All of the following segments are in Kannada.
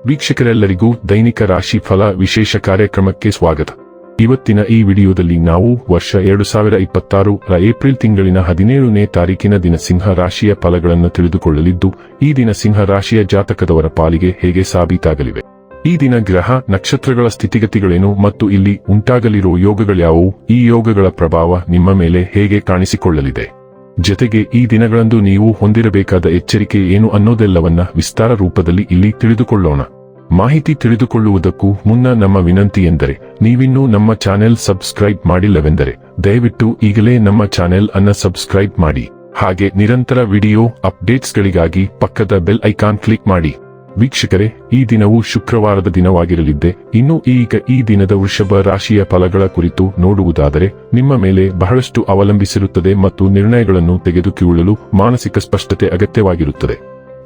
ವೀಕ್ಷಕರೆಲ್ಲರಿಗೂ ದೈನಿಕ ರಾಶಿ ಫಲ ವಿಶೇಷ ಕಾರ್ಯಕ್ರಮಕ್ಕೆ ಸ್ವಾಗತ. ಇವತ್ತಿನ ಈ ವಿಡಿಯೋದಲ್ಲಿ ನಾವು ವರ್ಷ 2026 ರ ಏಪ್ರಿಲ್ ತಿಂಗಳಿನ 17ನೇ ತಾರೀಕಿನ ದಿನ ಸಿಂಹ ರಾಶಿಯ ಫಲಗಳನ್ನು ತಿಳಿದುಕೊಳ್ಳಲಿದ್ದು, ಈ ದಿನ ಸಿಂಹ ರಾಶಿಯ ಜಾತಕದವರ ಪಾಲಿಗೆ ಹೇಗೆ ಸಾಬೀತಾಗಲಿವೆ, ಈ ದಿನ ಗ್ರಹ ನಕ್ಷತ್ರಗಳ ಸ್ಥಿತಿಗತಿಗಳೇನು ಮತ್ತು ಇಲ್ಲಿ ಉಂಟಾಗಲಿರುವ ಯೋಗಗಳ್ಯಾವುವು, ಈ ಯೋಗಗಳ ಪ್ರಭಾವ ನಿಮ್ಮ ಮೇಲೆ ಹೇಗೆ ಕಾಣಿಸಿಕೊಳ್ಳಲಿದೆ, ಜೊತೆಗೆ ಈ ದಿನಗಳಂದು ನೀವು ಹೊಂದಿರಬೇಕಾದ ಎಚ್ಚರಿಕೆ ಏನು ಅನ್ನೋದೆಲ್ಲವನ್ನ ವಿಸ್ತಾರ ರೂಪದಲ್ಲಿ ಇಲ್ಲಿ ತಿಳಿದುಕೊಳ್ಳೋಣ. ಮಾಹಿತಿ ತಿಳಿದುಕೊಳ್ಳುವುದಕ್ಕೂ ಮುನ್ನ ನಮ್ಮ ವಿನಂತಿ ಎಂದರೆ, ನೀವಿನ್ನೂ ನಮ್ಮ ಚಾನೆಲ್ ಸಬ್ಸ್ಕ್ರೈಬ್ ಮಾಡಿಲ್ಲವೆಂದರೆ ದಯವಿಟ್ಟು ಈಗಲೇ ನಮ್ಮ ಚಾನೆಲ್ ಅನ್ನ ಸಬ್ಸ್ಕ್ರೈಬ್ ಮಾಡಿ. ಹಾಗೆ ನಿರಂತರ ವಿಡಿಯೋ ಅಪ್ಡೇಟ್ಸ್ಗಳಿಗಾಗಿ ಪಕ್ಕದ ಬೆಲ್ ಐಕಾನ್ ಕ್ಲಿಕ್ ಮಾಡಿ. ವೀಕ್ಷಕರೇ, ಈ ದಿನವು ಶುಕ್ರವಾರದ ದಿನವಾಗಿರಲಿದ್ದೆ. ಇನ್ನು ಈಗ ಈ ದಿನದ ವೃಷಭ ರಾಶಿಯ ಫಲಗಳ ಕುರಿತು ನೋಡುವುದಾದರೆ, ನಿಮ್ಮ ಮೇಲೆ ಬಹಳಷ್ಟು ಅವಲಂಬಿಸಿರುತ್ತದೆ ಮತ್ತು ನಿರ್ಣಯಗಳನ್ನು ತೆಗೆದುಕೊಳ್ಳಲು ಮಾನಸಿಕ ಸ್ಪಷ್ಟತೆ ಅಗತ್ಯವಾಗಿರುತ್ತದೆ.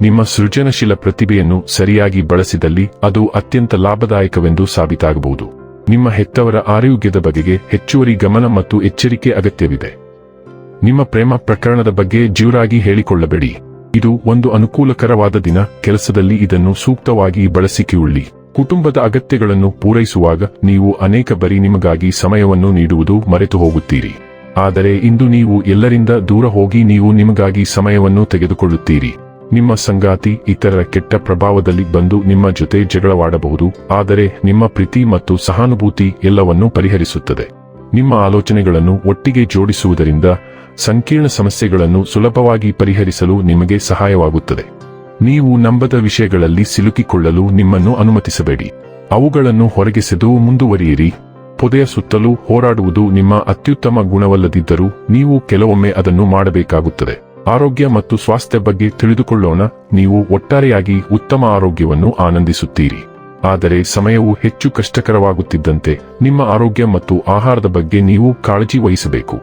ನಿಮ್ಮ ಸೃಜನಶೀಲ ಪ್ರತಿಭೆಯನ್ನು ಸರಿಯಾಗಿ ಬಳಸಿದಲ್ಲಿ ಅದು ಅತ್ಯಂತ ಲಾಭದಾಯಕವೆಂದು ಸಾಬೀತಾಗಬಹುದು. ನಿಮ್ಮ ಹೆತ್ತವರ ಆರೋಗ್ಯದ ಬಗೆಗೆ ಹೆಚ್ಚುವರಿ ಗಮನ ಮತ್ತು ಎಚ್ಚರಿಕೆ ಅಗತ್ಯವಿದೆ. ನಿಮ್ಮ ಪ್ರೇಮ ಪ್ರಕರಣದ ಬಗ್ಗೆ ಜೋರಾಗಿ ಹೇಳಿಕೊಳ್ಳಬೇಡಿ. ಇದು ಒಂದು ಅನುಕೂಲಕರವಾದ ದಿನ. ಕೆಲಸದಲ್ಲಿ ಇದನ್ನು ಸೂಕ್ತವಾಗಿ ಬಳಸಿಕೊಳ್ಳಿ. ಕುಟುಂಬದ ಅಗತ್ಯಗಳನ್ನು ಪೂರೈಸುವಾಗ ನೀವು ಅನೇಕ ಬಾರಿ ನಿಮಗಾಗಿ ಸಮಯವನ್ನು ನೀಡುವುದು ಮರೆತು ಹೋಗುತ್ತೀರಿ. ಆದರೆ ಇಂದು ನೀವು ಎಲ್ಲರಿಂದ ದೂರ ಹೋಗಿ ನೀವು ನಿಮಗಾಗಿ ಸಮಯವನ್ನು ತೆಗೆದುಕೊಳ್ಳುತ್ತೀರಿ. ನಿಮ್ಮ ಸಂಗಾತಿ ಇತರರ ಕೆಟ್ಟ ಪ್ರಭಾವದಲ್ಲಿ ಬಂದು ನಿಮ್ಮ ಜೊತೆ ಜಗಳವಾಡಬಹುದು, ಆದರೆ ನಿಮ್ಮ ಪ್ರೀತಿ ಮತ್ತು ಸಹಾನುಭೂತಿ ಎಲ್ಲವನ್ನೂ ಪರಿಹರಿಸುತ್ತದೆ. ನಿಮ್ಮ ಆಲೋಚನೆಗಳನ್ನು ಒಟ್ಟಿಗೆ ಜೋಡಿಸುವುದರಿಂದ ಸಂಕೀರ್ಣ ಸಮಸ್ಯೆಗಳನ್ನು ಸುಲಭವಾಗಿ ಪರಿಹರಿಸಲು ನಿಮಗೆ ಸಹಾಯವಾಗುತ್ತದೆ. ನೀವು ನಂಬದ ವಿಷಯಗಳಲ್ಲಿ ಸಿಲುಕಿಕೊಳ್ಳಲು ನಿಮ್ಮನ್ನು ಅನುಮತಿಸಬೇಡಿ. ಅವುಗಳನ್ನು ಹೊರಗೆಸೆದು ಮುಂದುವರಿಯಿರಿ. ಪೊದೆಯ ಸುತ್ತಲೂ ಹೋರಾಡುವುದು ನಿಮ್ಮ ಅತ್ಯುತ್ತಮ ಗುಣವಲ್ಲದಿದ್ದರೂ ನೀವು ಕೆಲವೊಮ್ಮೆ ಅದನ್ನು ಮಾಡಬೇಕಾಗುತ್ತದೆ. ಆರೋಗ್ಯ ಮತ್ತು ಸ್ವಾಸ್ಥ್ಯ ಬಗ್ಗೆ ತಿಳಿದುಕೊಳ್ಳೋಣ. ನೀವು ಒಟ್ಟಾರೆಯಾಗಿ ಉತ್ತಮ ಆರೋಗ್ಯವನ್ನು ಆನಂದಿಸುತ್ತೀರಿ. ಆದರೆ ಸಮಯವು ಹೆಚ್ಚು ಕಷ್ಟಕರವಾಗುತ್ತಿದ್ದಂತೆ ನಿಮ್ಮ ಆರೋಗ್ಯ ಮತ್ತು ಆಹಾರದ ಬಗ್ಗೆ ನೀವು ಕಾಳಜಿ ವಹಿಸಬೇಕು.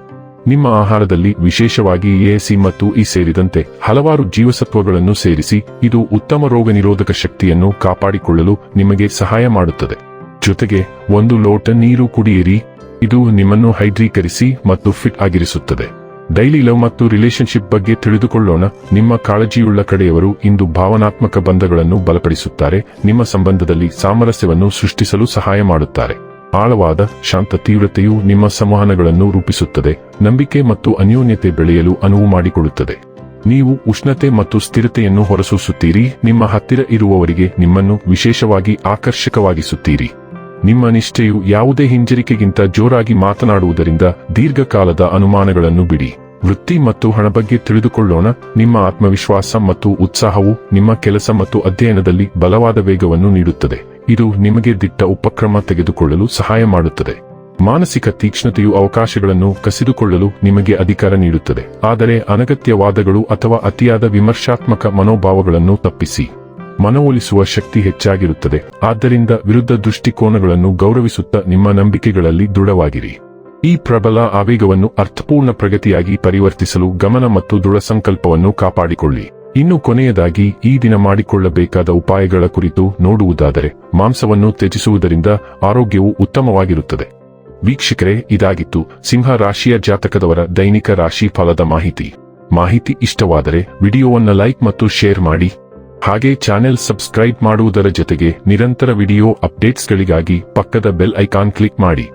ನಿಮ್ಮ ಆಹಾರದಲ್ಲಿ ವಿಶೇಷವಾಗಿ ಎ, ಮತ್ತು ಇ ಸೇರಿದಂತೆ ಹಲವಾರು ಜೀವಸತ್ವಗಳನ್ನು ಸೇರಿಸಿ, ಇದು ಉತ್ತಮ ರೋಗ ನಿರೋಧಕ ಶಕ್ತಿಯನ್ನು ಕಾಪಾಡಿಕೊಳ್ಳಲು ನಿಮಗೆ ಸಹಾಯ ಮಾಡುತ್ತದೆ. ಜೊತೆಗೆ 1 ಲೋಟ ನೀರು ಕುಡಿಯಿರಿ. ಇದು ನಿಮ್ಮನ್ನು ಹೈಡ್ರೀಕರಿಸಿ ಮತ್ತು ಫಿಟ್ ಆಗಿರಿಸುತ್ತದೆ. ಡೈಲಿ ಲವ್ ಮತ್ತು ರಿಲೇಶನ್ಶಿಪ್ ಬಗ್ಗೆ ತಿಳಿದುಕೊಳ್ಳೋಣ. ನಿಮ್ಮ ಕಾಳಜಿಯುಳ್ಳ ಕಡೆಯವರು ಇಂದು ಭಾವನಾತ್ಮಕ ಬಂಧಗಳನ್ನು ಬಲಪಡಿಸುತ್ತಾರೆ. ನಿಮ್ಮ ಸಂಬಂಧದಲ್ಲಿ ಸಾಮರಸ್ಯವನ್ನು ಸೃಷ್ಟಿಸಲು ಸಹಾಯ ಮಾಡುತ್ತಾರೆ. ಆಳವಾದ ಶಾಂತ ತೀವ್ರತೆಯು ನಿಮ್ಮ ಸಂವಹನಗಳನ್ನು ರೂಪಿಸುತ್ತದೆ. ನಂಬಿಕೆ ಮತ್ತು ಅನ್ಯೋನ್ಯತೆ ಬೆಳೆಯಲು ಅನುವು ಮಾಡಿಕೊಡುತ್ತದೆ. ನೀವು ಉಷ್ಣತೆ ಮತ್ತು ಸ್ಥಿರತೆಯನ್ನು ಹೊರಸೂಸುತ್ತೀರಿ. ನಿಮ್ಮ ಹತ್ತಿರ ಇರುವವರಿಗೆ ನಿಮ್ಮನ್ನು ವಿಶೇಷವಾಗಿ ಆಕರ್ಷಕವಾಗಿಸುತ್ತೀರಿ. ನಿಮ್ಮ ನಿಷ್ಠೆಯು ಯಾವುದೇ ಹಿಂಜರಿಕೆಗಿಂತ ಜೋರಾಗಿ ಮಾತನಾಡುವುದರಿಂದ ದೀರ್ಘಕಾಲದ ಅನುಮಾನಗಳನ್ನು ಬಿಡಿ. ವೃತ್ತಿ ಮತ್ತು ಹಣ ಬಗ್ಗೆ ತಿಳಿದುಕೊಳ್ಳೋಣ. ನಿಮ್ಮ ಆತ್ಮವಿಶ್ವಾಸ ಮತ್ತು ಉತ್ಸಾಹವು ನಿಮ್ಮ ಕೆಲಸ ಮತ್ತು ಅಧ್ಯಯನದಲ್ಲಿ ಬಲವಾದ ವೇಗವನ್ನು ನೀಡುತ್ತದೆ. ಇದು ನಿಮಗೆ ದಿಟ್ಟ ಉಪಕ್ರಮ ತೆಗೆದುಕೊಳ್ಳಲು ಸಹಾಯ ಮಾಡುತ್ತದೆ. ಮಾನಸಿಕ ತೀಕ್ಷ್ಣತೆಯು ಅವಕಾಶಗಳನ್ನು ಕಸಿದುಕೊಳ್ಳಲು ನಿಮಗೆ ಅಧಿಕಾರ ನೀಡುತ್ತದೆ. ಆದರೆ ಅನಗತ್ಯ ವಾದಗಳು ಅಥವಾ ಅತಿಯಾದ ವಿಮರ್ಶಾತ್ಮಕ ಮನೋಭಾವಗಳನ್ನು ತಪ್ಪಿಸಿ. ಮನವೊಲಿಸುವ ಶಕ್ತಿ ಹೆಚ್ಚಾಗಿರುತ್ತದೆ. ಆದ್ದರಿಂದ ವಿರುದ್ಧ ದೃಷ್ಟಿಕೋನಗಳನ್ನು ಗೌರವಿಸುತ್ತಾ ನಿಮ್ಮ ನಂಬಿಕೆಗಳಲ್ಲಿ ದೃಢವಾಗಿರಿ. ಈ ಪ್ರಬಲ ಆವೇಗವನ್ನು ಅರ್ಥಪೂರ್ಣ ಪ್ರಗತಿಯಾಗಿ ಪರಿವರ್ತಿಸಲು ಗಮನ ಮತ್ತು ದೃಢ ಸಂಕಲ್ಪವನ್ನು ಕಾಪಾಡಿಕೊಳ್ಳಿ. ಇನ್ನು ಕೊನೆಯದಾಗಿ ಈ ದಿನ ಮಾಡಿಕೊಳ್ಳಬೇಕಾದ ಉಪಾಯಗಳ ಕುರಿತು ನೋಡುವುದಾದರೆ, ಮಾಂಸವನ್ನು ತ್ಯಜಿಸುವುದರಿಂದ ಆರೋಗ್ಯವು ಉತ್ತಮವಾಗಿರುತ್ತದೆ. ವೀಕ್ಷಕರೇ, ಇದಾಗಿತ್ತು ಸಿಂಹ ರಾಶಿಯ ಜಾತಕದವರ ದೈನಿಕ ರಾಶಿ ಫಲದ ಮಾಹಿತಿ ಇಷ್ಟವಾದರೆ ವಿಡಿಯೋವನ್ನು ಲೈಕ್ ಮತ್ತು ಶೇರ್ ಮಾಡಿ. ಹಾಗೆ ಚಾನೆಲ್ ಸಬ್ಸ್ಕ್ರೈಬ್ ಮಾಡುವುದರ ಜೊತೆಗೆ ನಿರಂತರ ವಿಡಿಯೋ ಅಪ್ಡೇಟ್ಸ್ಗಳಿಗಾಗಿ ಪಕ್ಕದ ಬೆಲ್ ಐಕಾನ್ ಕ್ಲಿಕ್ ಮಾಡಿ.